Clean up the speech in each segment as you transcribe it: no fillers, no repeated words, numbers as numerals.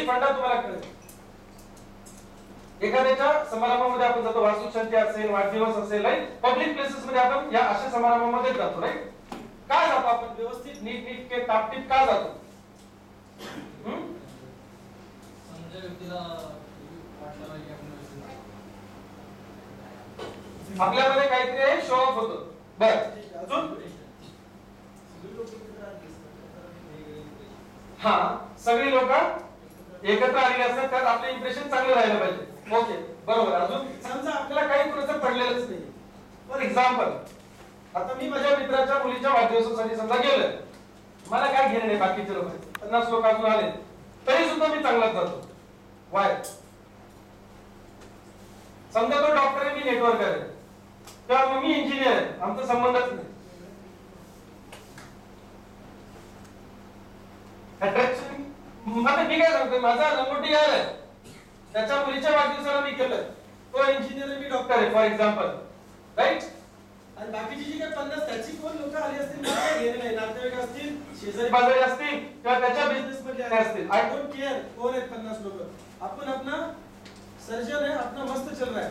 Basic फंडा तुम्हाला कळेल. एखाद्याच्या समारंभामध्ये आपण जातो, वास्तुशांती असेल, वाढदिवस असेल, राईट, पब्लिक प्लेसेस मध्ये आपण या अशा समारंभामध्ये जातो, राईट. का जातो आपण? व्यवस्थित नीटनेटके टापटीप का जातो? आपल्यामध्ये काहीतरी शो ऑफ होतो. बर, अजून हा सगळी लोक एकत्र आलेली असतात, त्यात आपले इम्प्रेशन चांगलं राहिलं पाहिजे. ओके, बरोबर. अजून समजा आपल्याला काही कुणाचं पडलेलंच नाही. फॉर एक्झाम्पल, आता मी माझ्या मित्राच्या मुलीच्या वाढदिवसासाठी समजा गेलोय, मला काय घेणं नाही, बाकीचे लोक 50 लोक अजून आले तरी सुद्धा मी चांगलाच जातो. वाय? समजा तो डॉक्टर आहे, मी नेटवर्क आहे, किंवा मग मी इंजिनियर आहे, आमचा संबंधच नाही. अट्रॅक्शन मला मी काय सांगतोय, माझा लंगोटी आहे, त्याच्या मुलीच्या वाढदिवसाला मी गेलोय, तो इंजिनियर आहे, मी डॉक्टर आहे, फॉर एक्झाम्पल, राईट. आणि बाकीची जी काही 50 त्याची कोण लोक आली असतील, मला घेणे नाही, नातेवाईक असतील, शेजारी बाजारी असतील, किंवा त्याच्या बिझनेस मध्ये आले असतील, आय डोंट केअर कोण आहेत 50 लोक. आपण अपना सर्जन है, अपना मस्त चल रहा है,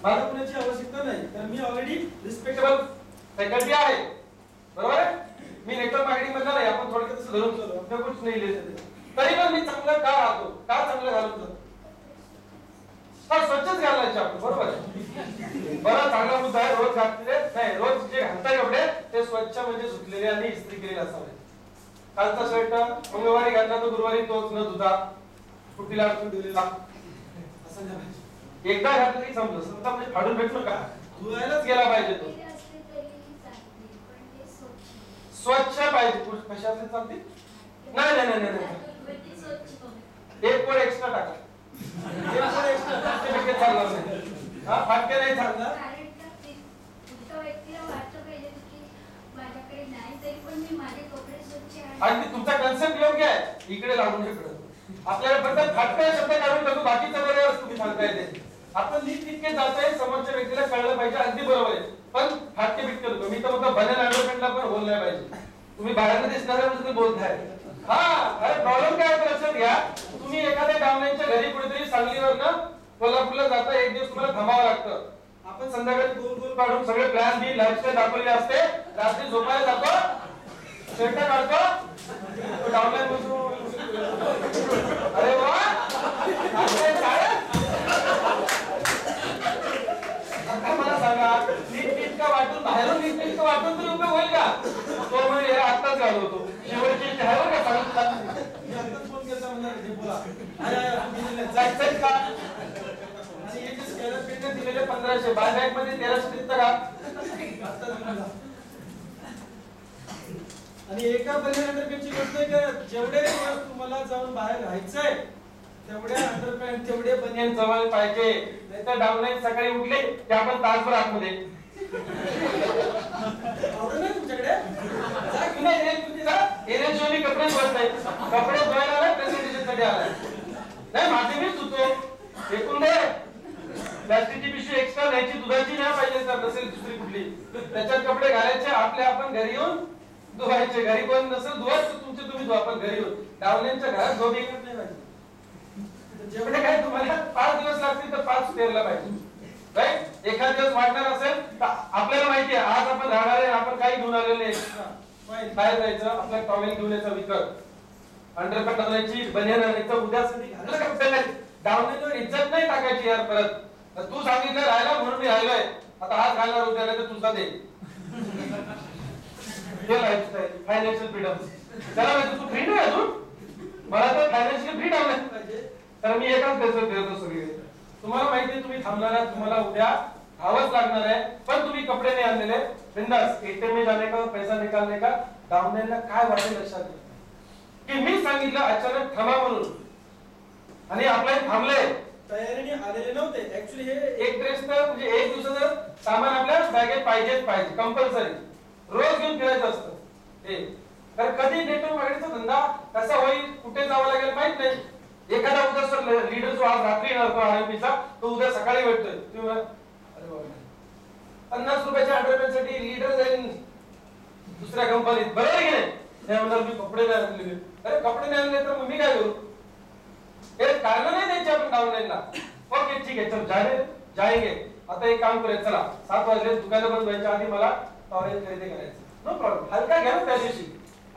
मला कोणाची आवश्यकता नाही, कारण मी ऑलरेडी रिस्पेक्टेबल फॅकल्टी आहे, बरोबर आहे. मी नेटवर्क मार्केटिंग मधला नाही, आपण थोडक्यात असं धरून चालू, आपल्या कुछ नाही लिहिलं, तरी पण मी चांगलं का राहतो, का चांगलं घालून जातो, स्वच्छच घालायचे आपण, बरोबर आहे. बरं, चांगला मुद्दा आहे. रोज घातलेले नाही, रोज जे घालताय कपडे ते स्वच्छ म्हणजे धुतलेले आणि इस्त्री केलेले असावे. कालचा शर्ट मंगळवारी घातला तर गुरुवारी तोच न धुता कुठीला अडकून दिलेला असं नाही पाहिजे. एकदा घातलं की समजलं, समजा म्हणजे फाडून भेटलो का, धुवायलाच गेला पाहिजे तो, स्वच्छ पाहिजे. कशाचे चालते? नाही नाही नाही नाही, एक वर एक्स्ट्रा टाका, एक वर एक्स्ट्रा टाकते चालणार नाही. हा, फाटके नाही चालणार. आणि तुमचा कन्सेप्ट योग्य आहे, इकडे लागून इकडे आपल्याला फक्त फाटके शब्द काढून टाकू, बाकीचं बरोबर तुम्ही सांगताय ते. आपण नीट तितके जाताय, समोरच्या व्यक्तीला कळलं पाहिजे, अगदी बरोबर आहे. पण फाटके बिटके नको. मी तर म्हणतो बनेल ऍडव्हर्टाइजमेंटला पण बोललं पाहिजे. तुम्ही बाहेर दिसणाऱ्या तुम्ही बोलताय. हा, अरे प्रॉब्लेम काय आहे लक्षात घ्या. तुम्ही एखाद्या डाउनलाईनच्या घरी कुठेतरी सांगलीवरनं कोल्हापूरला जाता, एक दिवस तुम्हाला थांबावं लागतं. आपण संध्याकाळी गोल गोल काढून सगळे प्लॅन बी लाईफस्टाईल दाखवलेली असते, रात्री झोपायला जातो, शर्ट काढतो, डाउनलाईन बसून अरे वा मला सांगा, नीटनेटका वाटून बाहेरून नीटनेटका वाटून तरी उपयोग होईल का? तो म्हणजे आत्ताच घालवतो, शेवटची ड्रायव्हर का सांगितलं, मी आत्ताच फोन केला म्हणजे बोला जायचंय का? आणि हे जे स्कॅनर पेन दिलेले 1500, बाय बॅग मध्ये 1300 दिसतं का? आणि एका पर्याय अंडरपॅन्टची गोष्ट आहे का, जेवढे दिवस तुम्हाला जाऊन बाहेर राहायचंय तेवढ्या अंडरपॅन्ट तेवढे बनियान जवळ पाहिजे. नाहीतर डाउनलाईन सकाळी उठले की आपण तासभर आतमध्ये आवडत नाही तुमच्याकडे जा की नाही, तुम्ही जा एरेशोनी कपडे धुवत नाही, कपडे धुवायला आलाय, प्रेझेंटेशन साठी आलाय. नाही माझे मीच धुतो, फेकून दे. प्लास्टिकची पिशवी एक्स्ट्रा न्यायची, दुधाची नाही पाहिजे तर नसेल दुसरी कुठली, त्याच्यात कपडे घालायचे, आपले आपण घरी येऊन धुवायचे. घरी कोण नसेल धुवायचं, तुमचे तुम्ही धुवा, पण घरी येऊन डाउनलाईनच्या घरात धुवा नाही पाहिजे. जेवढे काय तुम्हाला 5 दिवस लागतील तर 5 पेरला पाहिजे, राईट. एखाद दिवस वाटणार असेल तर आपल्याला माहिती आहे आज आपण राहणार आहे, आपण काही घेऊन आलेले नाही, बाहेर जायचं, आपला टॉवेल घेऊन यायचा विकत, अंडरपॅन्ट आणायची, बनियान आणायचं, उद्या घातलं का आपल्याला डाउनलाईनवर इज्जत नाही टाकायची यार. परत तू सांगितलं राहायला म्हणून मी राहिलोय, आता आज घालणार उद्या नाही तर तुझा दे. हे लाईफस्टाईल फायनान्शियल फ्रीडम, त्याला माहिती तू फ्री नाही अजून, मला तर फायनान्शियल फ्रीडम नाही पाहिजे. तर मी एकाच देशात फिरतो सगळीकडे. तुम्हाला माहिती आहे तुम्ही थांबणार आहे, तुम्हाला उद्या धावच लागणार आहे, पण तुम्ही कपडे नाही आणलेले, बिंदास एटीएम में जाने का, पैसा निकालने का. डाउनलाईनला काय वाटेल लक्षात घ्या की मी सांगितलं अचानक थांबा म्हणून, आणि आपल्याला थांबले, तयारीने आलेले नव्हते. ऍक्च्युली हे एक ड्रेस तर म्हणजे एक दिवसाचं सामान आपल्या बॅगेत पाहिजेच पाहिजे, कंपल्सरी रोज घेऊन फिरायचं असतं. हे तर कधी नेटवर्क मार्केटिंगचा धंदा कसा होईल, कुठे जावं लागेल माहित नाही. एखादा उद्या सर लीडर जो आज रात्री येणार तो आरएमपीचा, तो उद्या सकाळी भेटतोय, तुम्ही अरे बाबा 50 रुपयाच्या अंडरपॅन्टसाठी लीडर जाईल दुसऱ्या कंपनीत, बरोबर की नाही. म्हणणार मी कपडे नाही आणले, अरे कपडे नाही आणले तर मग मी काय करू? ओके ठीक आहे, चल जाएंगे. आता एक काम करूया, चला 7 वाजले, दुकानं बंद व्हायच्या आधी मला टॉवेल खरेदी करायचं. नो प्रॉब्लेम, हलका घ्या ना त्या दिवशी.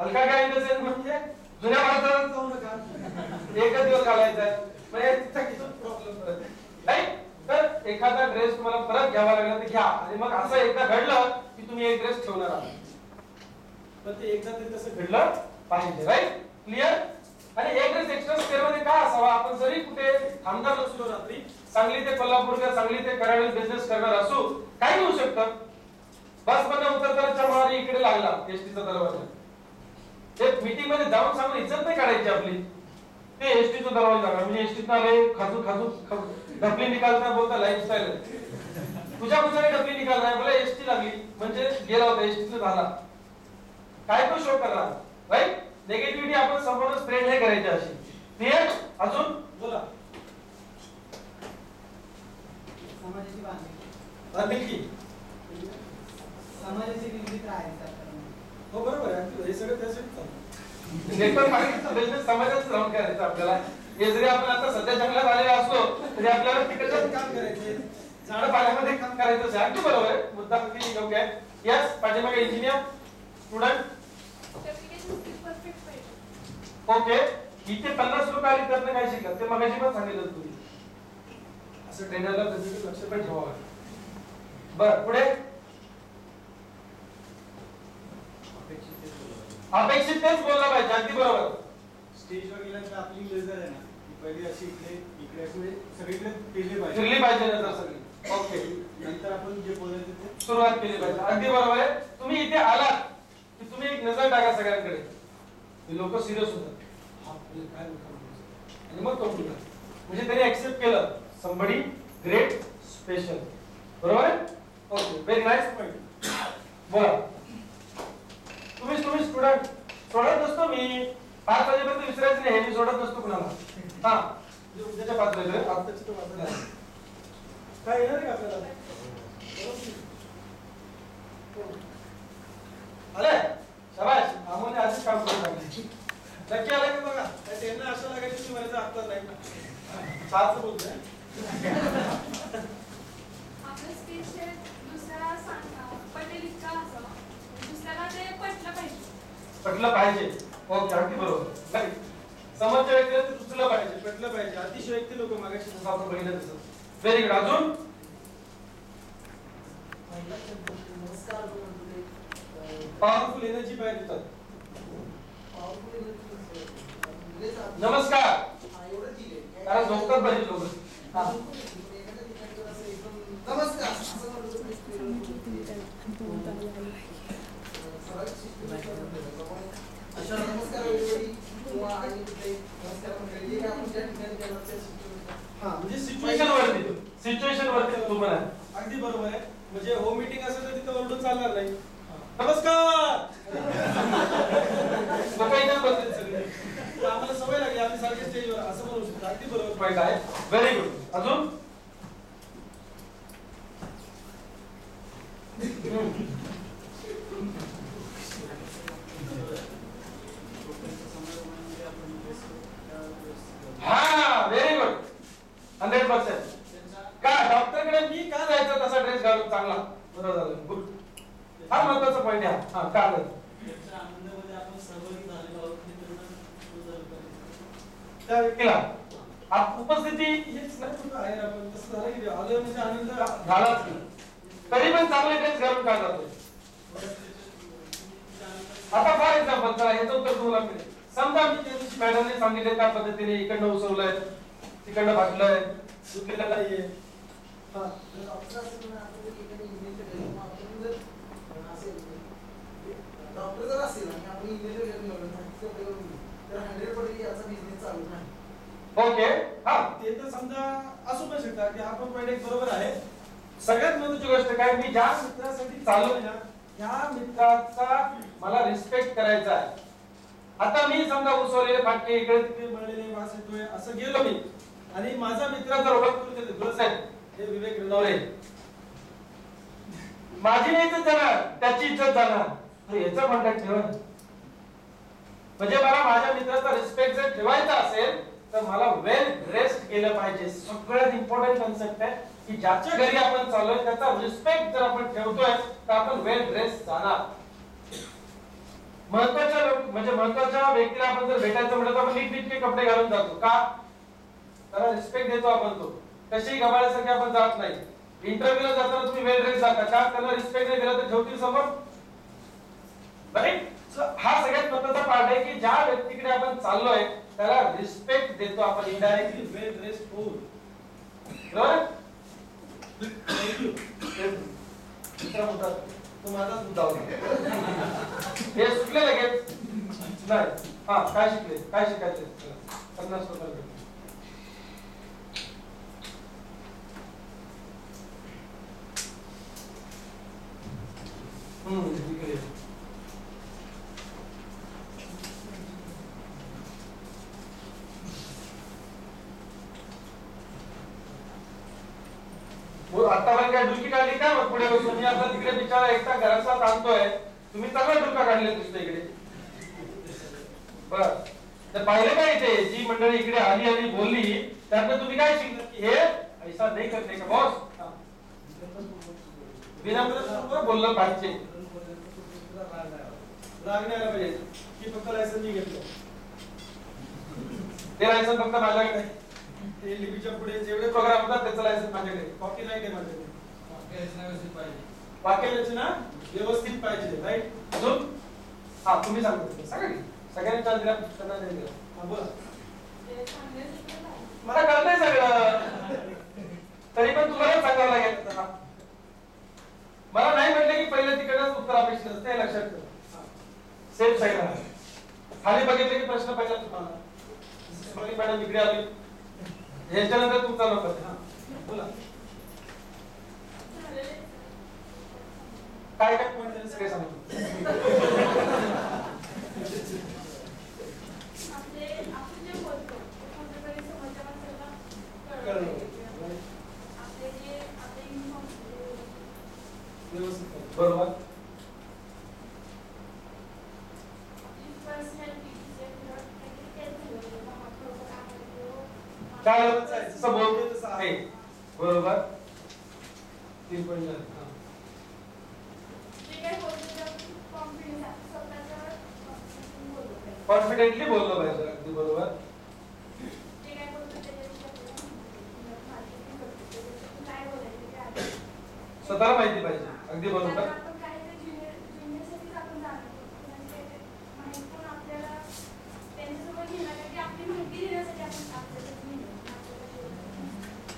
हलका घ्या इन द सेन्स म्हणजे जुन्या भारतात जाऊ नका, एकच दिवस घालायचा आहे म्हणजे तिचा किती प्रॉब्लेम राईट. तर एखादा ड्रेस तुम्हाला परत घ्यावा लागला तर घ्या, आणि मग असं एकदा घडलं की तुम्ही एक ड्रेस ठेवणार आहात, पण ते एकदा तरी तसं घडलं पाहिजे. Right, clear. आणि एक ड्रेस एक्स्ट्रा स्पेअर मध्ये का असावा? आपण जरी कुठे थांबणार असलो रात्री, सांगली ते कोल्हापूर किंवा सांगली ते कराड बिझनेस करणार असू, काही होऊ शकतं. बस मध्ये उतरताना मारी इकडे लागला एसटीचा दरवाजा, ते मीटिंग मध्ये जाऊन सांगून इज्जत नाही काढायची आपली. ते एसटीचा दरवाजा लागला म्हणजे एसटीत आले, खाजू खाजू डबली निकालता बोलता लाईफस्टाईल तुझ्या कुठे डबली निकालणार, बोला एसटी लागली म्हणजे गेला होता एसटीचा झाला, काय तो शो करणार. राईट, निगेटिव्हिटी आपण संपूर्ण स्प्रेड नाही करायची अशी. क्लिअर. अजून बोला. समाजाची बांधिलकी समाजाची विविध आहे. हो बरोबर आहे, हे सगळं त्यासाठी चालतं. नेटवर्क मार्केटिंगचा बिझनेस समाजाचं राहून करायचं आपल्याला. हे जरी आपण आता सध्या जंगलात आलेले असलो तरी आपल्याला तिकडचं काम करायचे, झाडं पाल्यामध्ये काम करायचं आहे. अगदी बरोबर आहे, मुद्दा अगदी योग्य आहे. यस, पाठीमागे इंजिनियर स्टुडंट. ओके, इथे 50 रुपये आले त्यातनं काय शिकला ते मगाशी पण सांगितलं तुम्ही. असं ट्रेनरला त्याचं लक्ष पण ठेवावं लागेल. बरं, पुढे. अपेक्षित तेच बोलला पाहिजे, अगदी बरोबर. स्टेजवर गेल्यानंतर आपली लेझर आहे ना, पहिली अशी इकडे इकडे अशी सगळीकडे फिरली पाहिजे नजर सगळी. ओके, नंतर आपण जे बोलायचं ते सुरुवात केली पाहिजे. अगदी बरोबर आहे. तुम्ही इथे आलात की तुम्ही एक नजर टाका सगळ्यांकडे, लोक सिरियस होतात, काय आणि मग तो म्हणजे त्यांनी ऍक्सेप्ट केलं समबडी ग्रेट स्पेशल. बरोबर आहे. Okay, very nice point. बोला. तुम्ही स्टुडंट सोडत नसतो मी 5 वाजेपर्यंत विसरायचं नाही, मी सोडत नसतो कुणाला. हा, उद्याच्या 5 वाजे आताची तो वाजला काय येणार का आपल्याला? आले, शाबाश. आम्हाला आधीच काम करून टाकले. नक्की आला की बघा, त्यांना असं लागायचं की मला आत्ताच नाही ना. 4चं बोलतोय. आपलं स्पीच हे दुसऱ्याला पटेल इतका असावा, दुसऱ्याला ते पटलं पाहिजे. पटलं पाहिजे. ओके, अगदी बरोबर. नाही, समोरच्या व्यक्तीला ते सुचलं पाहिजे, पटलं पाहिजे. अतिशय व्यक्ती लोक मागाशी जसं आपण बघितलं तसं. Very good. अजून पॉवरफुल एनर्जी पाहिजे तर नमस्कार, कारण झोपतात पाहिजे लोक. म्हणजे सिच्युएशन वरती तुम्हाला अगदी बरोबर आहे. म्हणजे होम मीटिंग असेल तर तिथं ओरडून चालणार नाही. नमस्कार आम्हाला सवय लागली, आम्ही सारखे स्टेजवर असं म्हणू शकतो. अगदी बरोबर पॉईंट आहे. Very good. अजून हा, व्हेरी गुड. 100%. का डॉक्टरकडे मी का जायचं तसा ड्रेस घालून चांगला? बरोबर झालं. गुड. हा महत्वाचा पॉईंट आहे. हा, का आनंदामध्ये आपण सहभागी झालेलो आहोत त्या व्यक्तीला उपस्थिती हेच नाही आहे. आपण तसं झालं की आलं म्हणजे आनंद झालाच की, तरी पण चांगले ड्रेस घालून का जातो? आता फॉर एक्झाम्पल, चला याचं उत्तर तुम्हाला मिळेल. समजा मी त्या दिवशी मॅडमने सांगितले त्या पद्धतीने इकडनं उसवलंय, तिकडनं फाटलंय, दुखलेलं नाहीये. हा, डॉक्टर जर असेल आणि आपण इंजिनियर तर 100% याचा बिझनेस चालू नाही. ओके. हा, ते तर समजा असू पण शकतात की आपण पॉईंट एक बरोबर आहे. सगळ्यात महत्त्वाची गोष्ट काय, मी ज्या मित्रासाठी चाललोय ना त्या मित्राचा मला रिस्पेक्ट करायचा आहे. आता मी समजा उसवलेले फाटके इकडे तिकडे मळलेले वास येतोय असं गेलो मी आणि माझा मित्राचा ओळख करून देतो, तुला साहेब हे विवेक रनवरे, माझी नाही इज्जत जाणार, त्याची इज्जत जाणार. याचा कॉन्टॅक्ट ठेवा. म्हणजे मला माझ्या मित्राचा रिस्पेक्ट जर ठेवायचा असेल तर मला वेल ड्रेस्ड केलं पाहिजे. सगळ्यात इम्पॉर्टंट कन्सेप्ट आहे की ज्याच्या घरी आपण चाललोय त्याचा रिस्पेक्ट जर आपण ठेवतोय तर आपण वेल ड्रेस जाणार. म्हणजे महत्वाच्या व्यक्तीला आपण जर भेटायचं म्हटलं तर आपण नीटनेटके कपडे घालून जातो. का? त्याला रिस्पेक्ट देतो आपण. तो कशी गबाळ्यासारखे आपण जात नाही. इंटरव्ह्यूला जाताना तुम्ही वेल ड्रेस जाता का? त्याला रिस्पेक्ट नाही दिला तर ठेवतील समोर. राईट. हा सगळ्यात महत्वाचा पार्ट आहे की ज्या व्यक्तीकडे आपण चाललोय त्याला रिस्पेक्ट देतो आपण इनडायरेक्टली वेल ड्रेस होऊन. बरोबर. दुसरा मुद्दा तो माझाच मुद्दा होता. हे सुटले लगेच नाही. हा काय शिकले? काय शिकायचे? 50%. इकडे आतापर्यंत काय डुलकी काढली का? मग पुढे बसून मी आपला तिकडे बिचारा एकटा घराचा ताणतोय. तुम्ही चांगला डुलका काढले दिसतोय इकडे. बर तर पाहिलं काय ते जी मंडळी इकडे आली आणि बोलली त्यातनं तुम्ही काय शिकलं की हे ऐसा नाही करते का बॉस? विनम्र बोललं पाहिजे. राग नाही आला पाहिजे की फक्त लायसन मी घेतलं. ते लायसन फक्त माझ्याकडे. ते लिपीच्या पुढे जेवढे प्रोग्राम होतात त्याचं लायसन माझ्याकडे. कॉपी राईट आहे माझ्याकडे. वाक्य रचना व्यवस्थित पाहिजे. राईट. अजून हा तुम्ही सांगता सांगा की सगळ्यांनी चाल दिला त्यांना नाही दिला. हा बोला. ते सांगायचं काय? मला कळतंय सगळं तरी पण तुम्हाला सांगावं लागेल. मला नाही म्हटलं की पहिलं तिकडच उत्तर अपेक्षित असते. लक्षात ठेवा. सेफ साईड आहे. खाली बघितलं की प्रश्न पहिला तुम्हाला सॉरी मॅडम इकडे आली ह्याच्यानंतर तुमचा नंबर. बोला काय काय पॉईंट झाले सगळे सांगतो. आपण जे बोलतो ते कोणत्यातरी समोरच्या माणसाला कळलं कळलं. पाहिजे. आपले जे आपले व्यवस्थित बरोबर. आपली पर्सनॅलिटी काय जसं बोलतो तसं आहे. बरोबर. 3 पॉईंट झाले. कॉन्फिडेंटली बोललो पाहिजे. अगदी बरोबर. स्वतःला माहिती पाहिजे. अगदी बरोबर.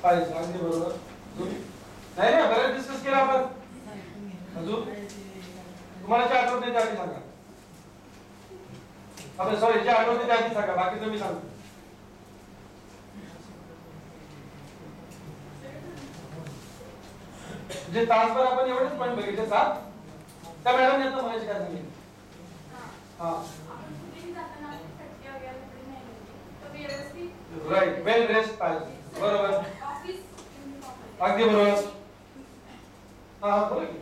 पाहिजे. अगदी बरोबर. नाही नाही बरेच डिस्कस केला आपण. अजून तुम्हाला जे आठवत नाही ते आधी सांगा. आपण सॉरी जे आठवते ते आधी सांगा. बाकीचं मी सांगतो. जे तासभर आपण एवढेच पॉईंट बघितले 7 त्या मॅडम यांना म्हणायचे काय सांगितले? राईट. वेल ड्रेस्ड पाहिजे. बरोबर. अगदी बरोबर. हा बोला की.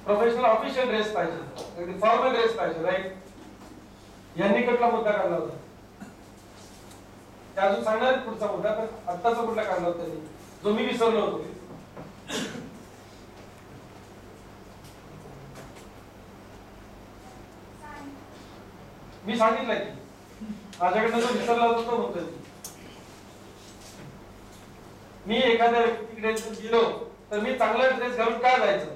प्रोफेशनल ऑफिशियल ड्रेस पाहिजे. अगदी फॉर्मल ड्रेस पाहिजे. राईट. यांनी कुठला मुद्दा काढला होता? ते अजून सांगणार पुढचा मुद्दा पण आत्ताचा कुठला काढला होता त्यांनी जो मी विसरलो होतो? मी सांगितलं की माझ्याकडनं जो विसरला होता तो म्हणतोय. मी एखाद्या व्यक्तीकडे गेलो तर मी चांगला ड्रेस घालून का जायचं?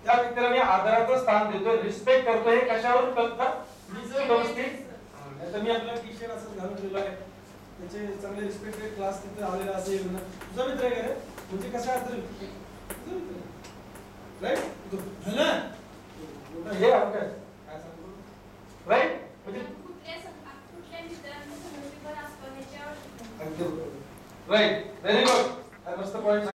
त्या व्यक्तीला मी आदराचं स्थान देतोय, रिस्पेक्ट करतोय. हे कशावर कळतं? मी जर व्यवस्थित तर मी आपला टी शर्ट असं घालून ठेवला आहे. त्याचे चांगले रिस्पेक्टेड क्लास तिथे आलेला असेल ना. तुझा मित्र आहे का रे? म्हणजे कसा अर्थ राईट ना हे काय सांगतो? राईट. म्हणजे राईट. Very good. मस्त पॉइंट.